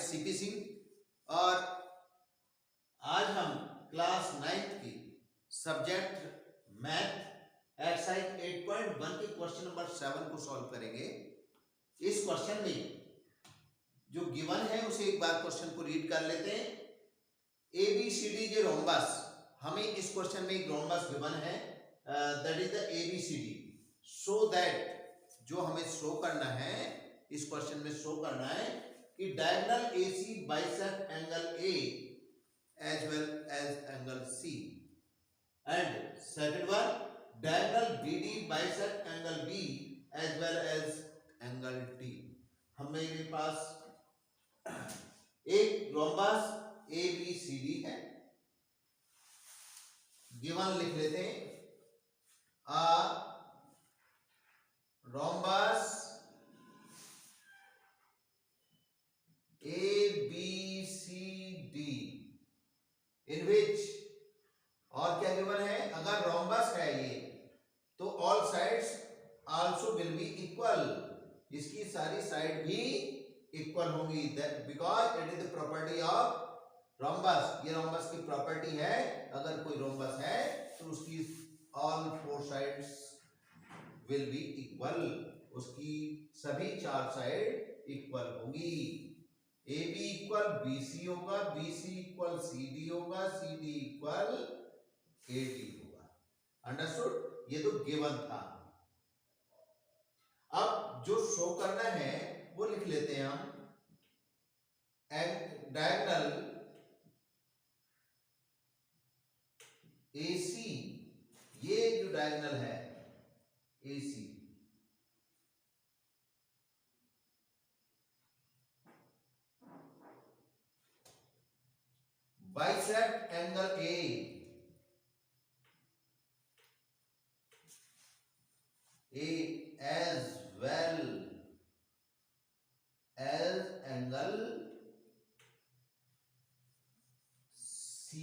CP Singh और आज हम क्लास 9th की सब्जेक्ट मैथ एक्सरसाइज 8.1 के क्वेश्चन नंबर 7 को सॉल्व करेंगे। इस क्वेश्चन में जो गिवन है उसे एक बार क्वेश्चन को रीड कर लेते हैं। ABCD जो रोम्बस, हमें इस क्वेश्चन में एक रोम्बस गिवन है, that is the ABCD। So that जो हमें शो करना है, इस क्वेश्चन में शो करना है कि diagonal AC bisect angle A as well as angle C, and second one diagonal BD bisect angle B as well as angle D। हमारे पास एक रोम्बस ABCD है, गिवन लिख लेते हैं। रोम्बस ABCD इन विच, और क्या गिवन है, अगर रोम्बस है ये तो all sides also will be equal, इसकी सारी साइड भी इक्वल होंगी, because it is the property of rhombus. ये रोम्बस की प्रॉपर्टी है, अगर कोई रोम्बस है तो उसकी all four sides will be equal, उसकी सभी चार साइड इक्वल होंगी। AB इक्वल BC होगा, BC इक्वल CD होगा, CD इक्वल AD होगा। अंडरस्टूड? ये तो गिवन था। अब जो शो करना है वो लिख लेते हैं हम। डायगोनल AC, ये जो डायगोनल है AC, bisect angle A as well as angle C।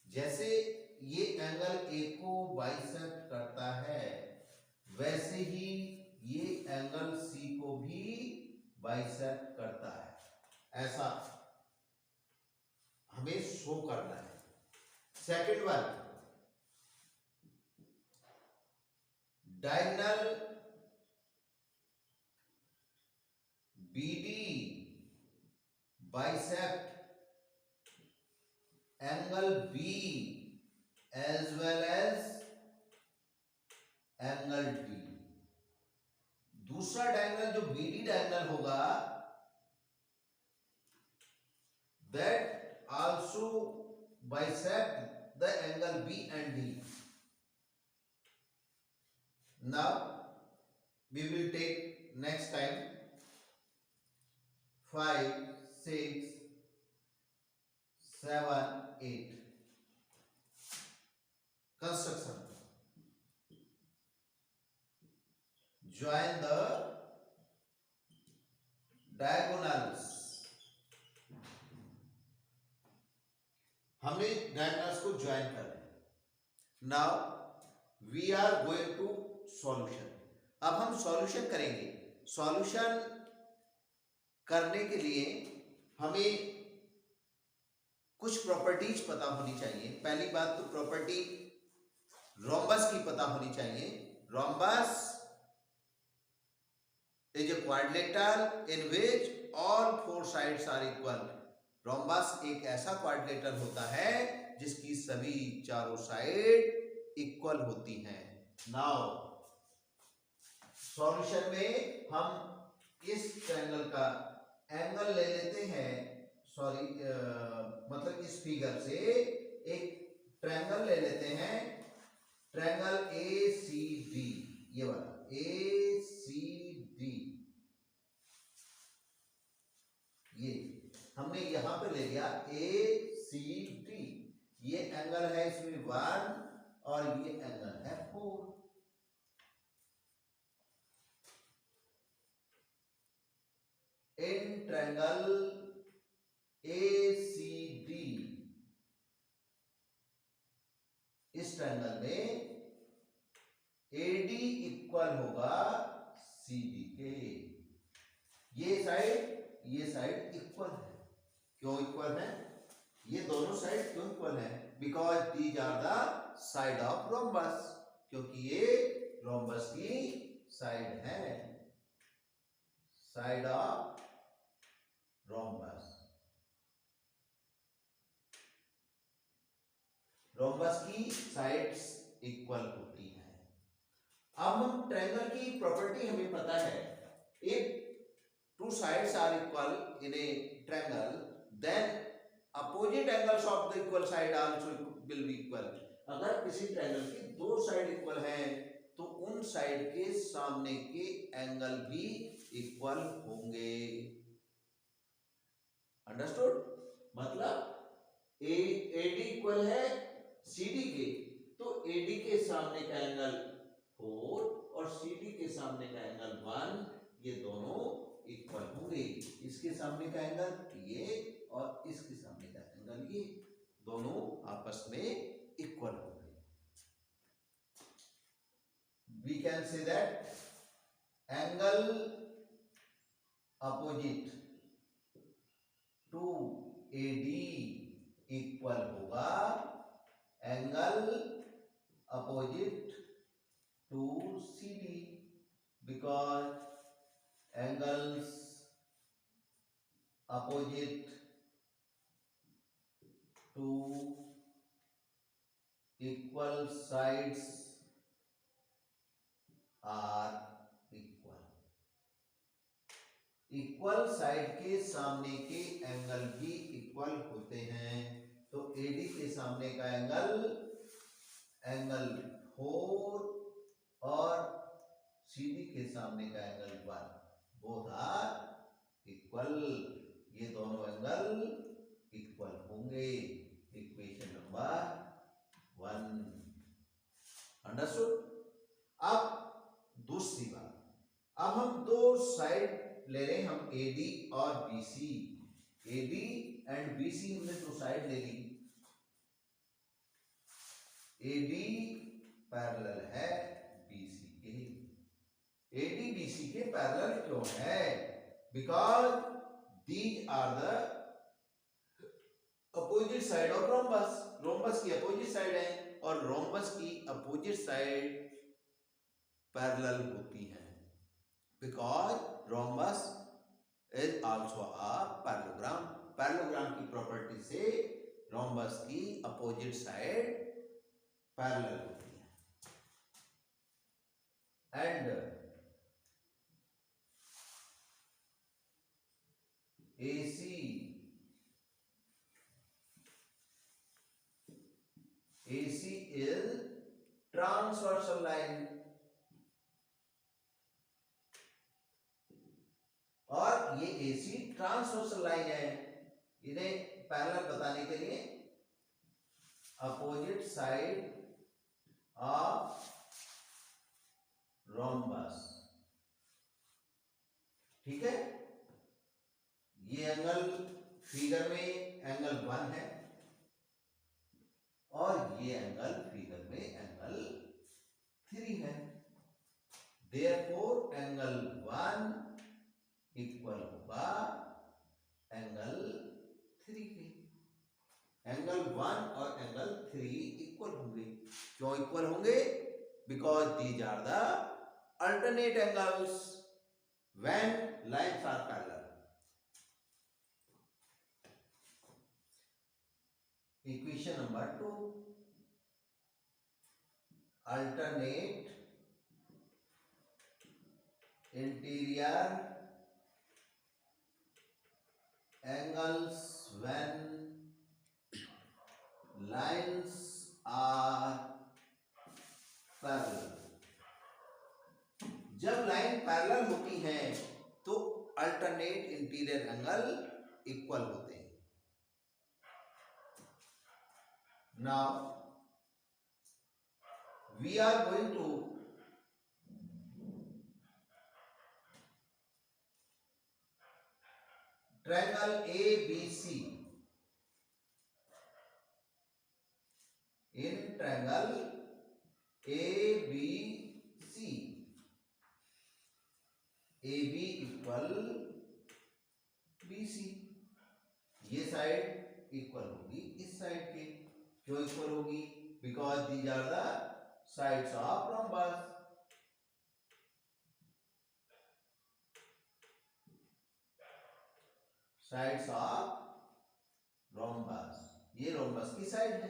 जैसे ये एंगल A को बाइसेक्ट करता है, वैसे ही ये एंगल C को भी बाइसेक्ट करता है, ऐसा हमें शो करना है। Second one, diagonal BD bisect angle B as well as angle D। दूसरा डायगोनल जो BD डायगोनल होगा, that also bisect the angle B and D। Now we will take next time 5, 6, 7, 8 construction। Join the diagonals। हमने diagonals को join कर लिया। Now we are going to solution. अब हम solution करेंगे। सॉल्यूशन करने के लिए हमें कुछ प्रॉपर्टीज पता होनी चाहिए। पहली बात तो प्रॉपर्टी रोम्बस की पता होनी चाहिए। Rhombus is a quadrilateral in which all four sides are equal. Rhombus एक ऐसा क्वाड्रिलेटरल होता है जिसकी सभी चारों साइड इक्वल होती हैं। नाउ सॉल्यूशन में हम इस ट्रायंगल का एंगल ले लेते हैं, सॉरी मतलब इस फिगर से एक ट्रायंगल ले लेते हैं, ट्रायंगल ACD, ये वाला ACD, ये हमने यहां पे ले लिया ACD। ये एंगल है इसमें 1 और ये एंगल है 4। इन ट्रायंगल ACD, इस ट्रायंगल में AD इक्वल होगा CD के। ये साइड ये साइड इक्वल है। क्यों इक्वल है? ये दोनों साइड क्यों इक्वल है? Because these are the side of rhombus, क्योंकि ये रोम्बस की साइड है, साइड ऑफ रोम्बस। रोम्बस की साइड्स इक्वल होती हैं। अब हम ट्रायंगल की प्रॉपर्टी हमें पता है, if two sides are equal in a triangle, then opposite angles of the equal side also will be equal. अगर किसी ट्रायंगल की दो साइड इक्वल हैं तो उन साइड के सामने के एंगल भी इक्वल होंगे। अंडरस्टूड? मतलब AD इक्वल है CD के, तो AD के सामने का एंगल 4 और CD के सामने का एंगल 1, ये दोनों इक्वल होंगे। इसके सामने का एंगल ये और इसके सामने का एंगल ये, दोनों आपस में इक्वल होंगे। We can say that angle opposite to AD equal होगा angle opposite to CD, because angles opposite to equal sides are equal. Equal side के सामने के एंगल भी इक्वल होते हैं, तो AD के सामने का एंगल 4 और CD के सामने का एंगल 1, बोथ आर इक्वल। ये दोनों एंगल इक्वल होंगे। Equation number 1। अंडरस्टूड? अब दूसरी बात, अब हम दो साइड ले रहे हैं, हम AD और BC। AD एंड BC हमने दो साइड ले ली। AD पैरेलल है BC के। AD BC के पैरेलल क्यों है? Because these are the opposite side of rhombus. Rhombus की अपोजिट साइड है और रोम्बस की अपोजिट साइड पैरेलल होती है, because rhombus is also a parallelogram. Parallelogram की प्रॉपर्टी से रोम्बस की अपोजिट साइड पैरेलल होती है। And AC is transversal line, और ये AC ट्रांसवर्सल लाइन है। इन्हें पैरेलल बताने के लिए अपोजिट साइड ऑफ रोम्बस, ठीक है। ये एंगल फिगर में एंगल 1 है और ये एंगल फिगर में एंगल 3 है। देयरफॉर एंगल 1 इक्वल होगा एंगल 3 के। एंगल 1 और एंगल 3 इक्वल होंगे। क्यों इक्वल होंगे? Because these are the alternate angles when lines are parallel. Equation number 2, alternate interior angles when lines are parallel। जब लाइन पैरेलल होती हैं तो अल्टरनेट इंटीरियर एंगल इक्वल होते हैं। Now we are going to triangle ABC। in triangle ABC, AB equal side equal होगी इस side के। क्यों इक्वल होगी? Because these are the sides of rhombus. Sides of rhombus, ये रोम्बस की side है,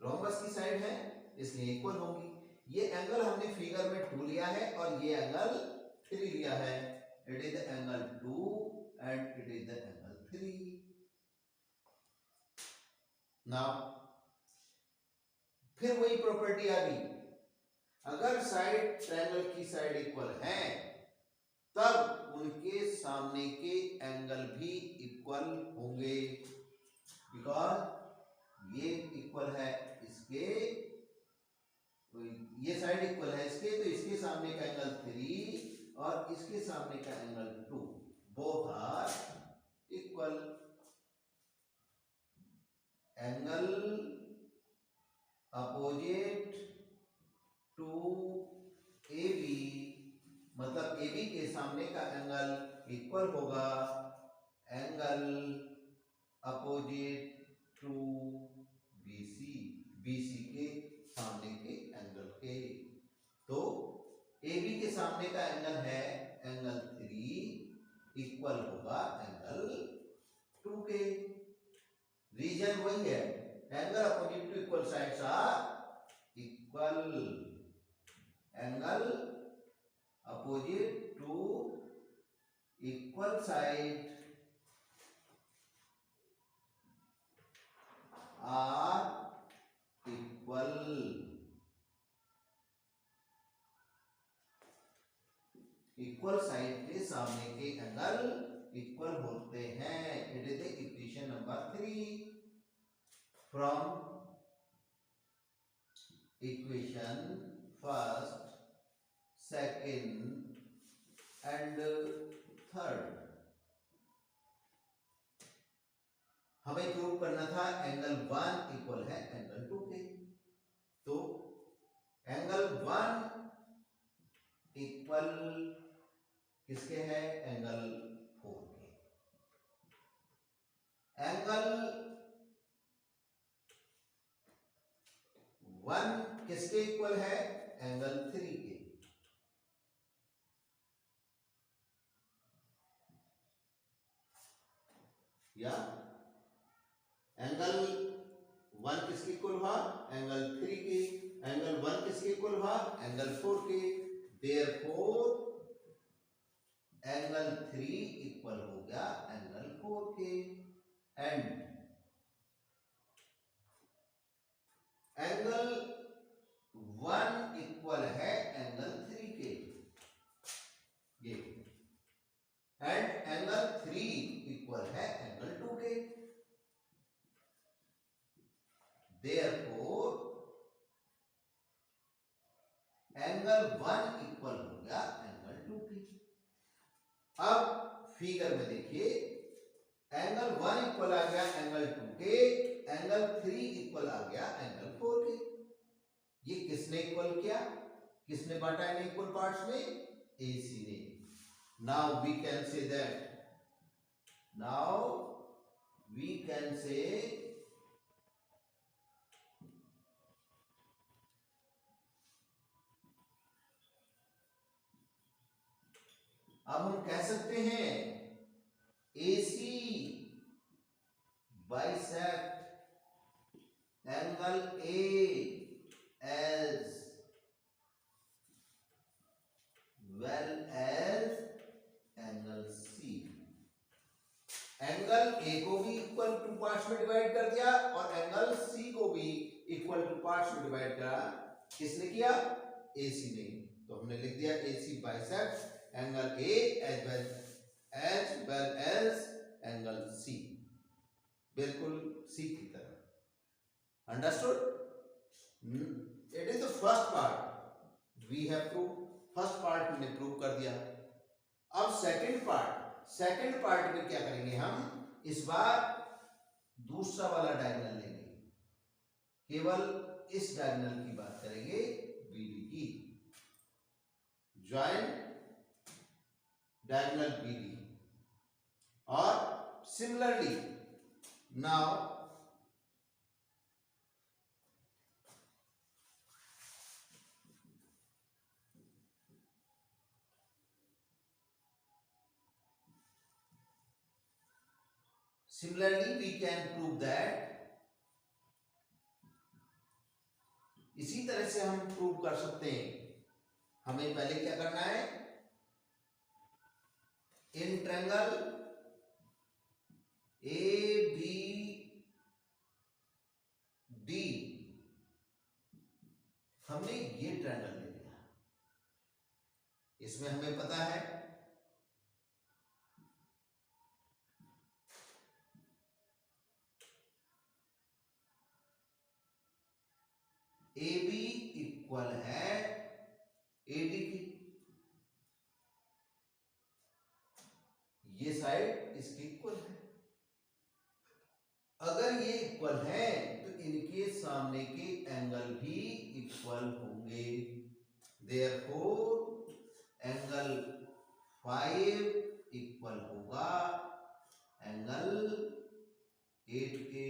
रोम्बस की साइड है इसलिए इक्वल होगी। ये एंगल हमने फिगर में 2 लिया है और ये एंगल 3 लिया है। It is the angle 2 and it is the angle 3। Now फिर वही प्रॉपर्टी आ गई, अगर साइड ट्रायंगल की साइड इक्वल है तब उनके सामने के एंगल भी इक्वल होंगे। बिकॉज ये इक्वल है इसके, ये साइड इक्वल है इसके, तो इसके सामने का एंगल 3 और इसके सामने का angle 2, both are equal. Angle opposite to AB, मतलब AB के सामने का एंगल इक्वल होगा angle opposite to BC, BC के सामने के एंगल के। तो AB के सामने का एंगल है एंगल 3 इक्वल होगा एंगल 2 के। रीजन वही है, angle opposite to equal sides are equal. Angle opposite to equal side are equal. Equal side के सामने के एंगल इक्वल होते हैं। It is the equation number 3 from equation first, second and third. हमें prove करना था एंगल 1 इक्वल है angle 2 के, तो एंगल 1 इक्वल किसके है? एंगल 4 के। एंगल 1 किसके इक्वल है? एंगल 3 के। या एंगल 1 किसके इक्वल हुआ? एंगल 3 के। एंगल 1 किसके इक्वल हुआ? एंगल 4 के। देयरफॉर एंगल 3 इक्वल हो गया एंगल 4 के। एंड एंगल 1 इक्वल है एंगल 3 के, ये। एंड एंगल 3 इक्वल है एंगल 2 के। देयरफॉर एंगल 1 इक्वल हो गया एंगल 2 के। अब फिगर में देखिए, एंगल 1 इक्वल आ गया एंगल 2 के, एंगल 3 इक्वल आ गया एंगल 4 के। ये किसने इक्वल किया? किसने बांटा इन इक्वल पार्ट्स में? AC ने। Now we can say that, now we can say अब हम कह सकते हैं AC bisect angle A as well as angle C। Angle A को भी इक्वल टू पार्ट्स में डिवाइड कर दिया और एंगल C को भी इक्वल टू पार्ट्स में डिवाइड करा। किसने किया? AC ने। तो हमने लिख दिया AC bisect angle A as well as angle C, बिल्कुल C की तरह। Understood? It is the first part, we have to, first part हमने प्रूव कर दिया। अब सेकंड पार्ट में क्या करेंगे हम? इस बार दूसरा वाला डायगोनल लेंगे, केवल इस डायगोनल की बात करेंगे, BD की। Join diagonal BD। और similarly Now similarly we can prove that, इसी तरह से हम प्रूव कर सकते हैं। हमें पहले क्या करना है, in triangle A B D, हमने ये ट्रायंगल ले लिया, इसमें हमें पता है ए बी इक्वल है ए डी की, ये साइड इसकी इक्वल है। अगर ये इक्वल है तो इनके सामने के एंगल भी इक्वल होंगे। देयरफॉर एंगल 5 इक्वल होगा एंगल 8 के।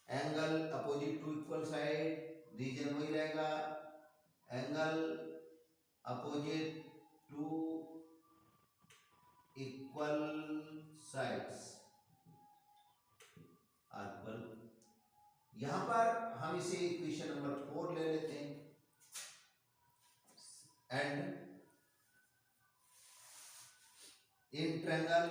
Angle opposite to equal side reason वही रहेगा, angle opposite to equal sides are equal. यहां पर हम इसे इक्वेशन नंबर 4 ले लेते हैं, एंड इन ट्रायंगल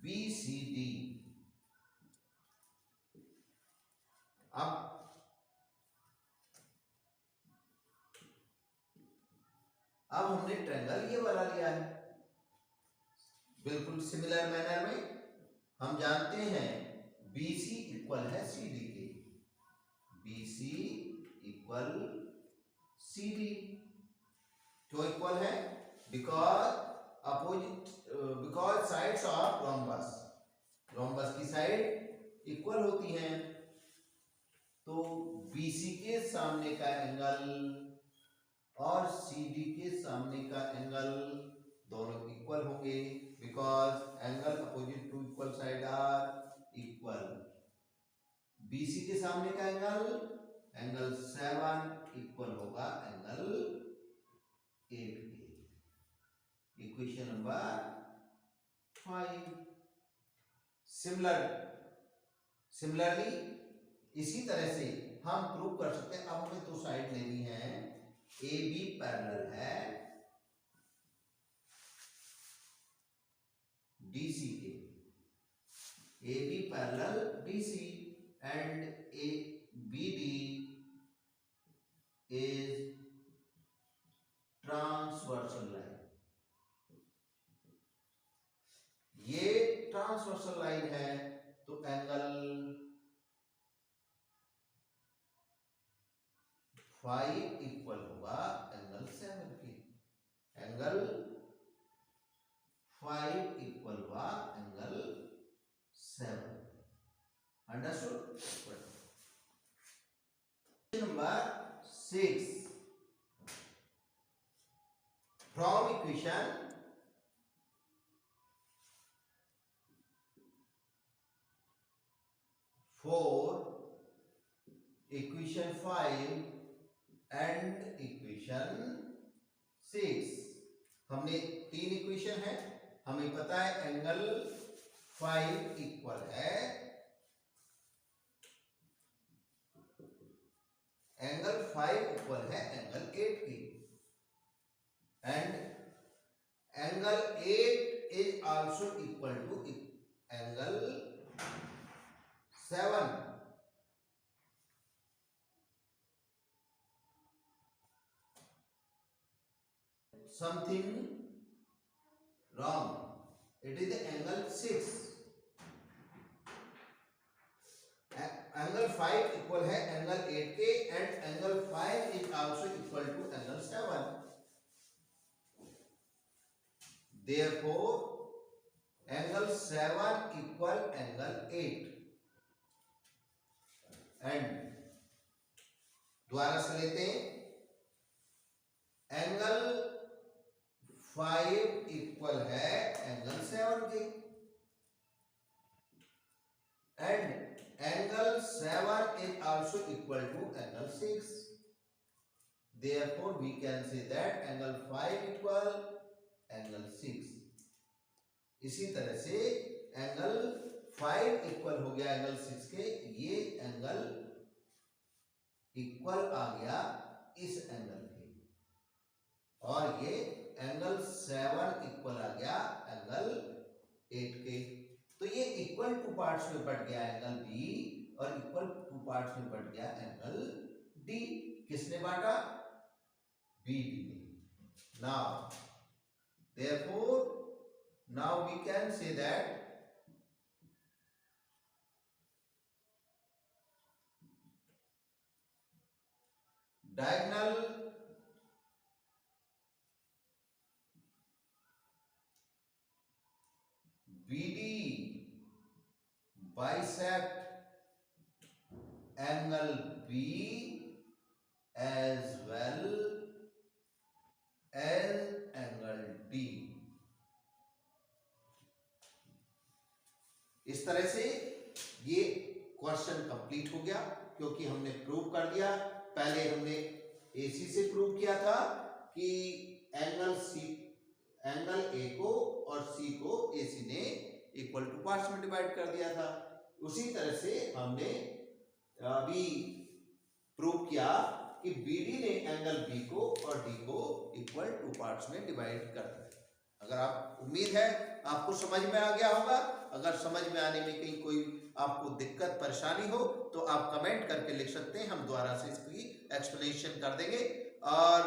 BCD, अब हमने ट्रायंगल ये वाला लिया है, बिल्कुल सिमिलर मैनर में हम जानते हैं BC इक्वल है CD के, BC इक्वल CD। क्यों इक्वल है? बिकॉज साइड्स ऑफ रोम्बस की साइड इक्वल होती हैं, तो BC के सामने का एंगल और CD के सामने का एंगल दोनों इक्वल होंगे, because angle opposite to equal side are equal. BC के सामने का एंगल 7 इक्वल होगा एंगल 8 के। Equation number 5। सिमिलरली इसी तरह से हम प्रूव कर सकते हैं। अब हमें दो साइड लेनी है, ए बी पैरेलल है DC के, A B parallel DC and A B D is transversal line. ये ट्रांसवर्सल लाइन है तो एंगल 5 इक्वल होगा एंगल 7 के। एंगल 5 इक्वल हुआ angle 7। Understood? Number 6, from equation equation 5 and equation 6, हमने 3 इक्वेशन है। हमें पता है एंगल 5 इक्वल है एंगल 8 की, and angle 8 is also equal to angle 7। Something wrong. It is the angle 6. Angle 5 equal है एंगल 8 के, and angle 5 is also equal to angle 7। Therefore angle 7 equal angle 8। And दोबारा से लेते हैं, angle 5 equal है angle 7 के, and angle 7 is also equal to angle 6. Therefore we can say that angle 5 equal angle 6. इसी तरह से एंगल 5 इक्वल हो गया एंगल 6 के, ये एंगल इक्वल आ गया इस एंगल के, और ये एंगल 7 इक्वल आ गया एंगल 8 के। तो ये इक्वल टू पार्ट्स में बट गया एंगल बी, और इक्वल टू पार्ट्स में बट गया एंगल डी। किसने बांटा? बी डी ने। Now therefore now we can say that diagonal BD bisect angle B as well as angle D। इस तरह से ये क्वेश्चन कंप्लीट हो गया, क्योंकि हमने प्रूव कर दिया। पहले हमने AC से प्रूव किया था कि एंगल A को और C को AC ने इक्वल टू पार्ट्स में डिवाइड कर दिया था। उसी तरह से हमने अभी प्रूव किया कि BD ने एंगल B को और D को इक्वल टू पार्ट्स में डिवाइड कर दिया। अगर आप, उम्मीद है आपको समझ में आ गया होगा। अगर समझ में आने में कहीं कोई आपको दिक्कत परेशानी हो तो आप कमेंट करके लिख सकते हैं, हम दोबारा से इसकी एक्सप्लेनेशन कर देंगे। और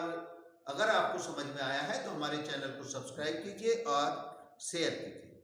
अगर आपको समझ में आया है तो हमारे चैनल को सब्सक्राइब कीजिए और शेयर कीजिए।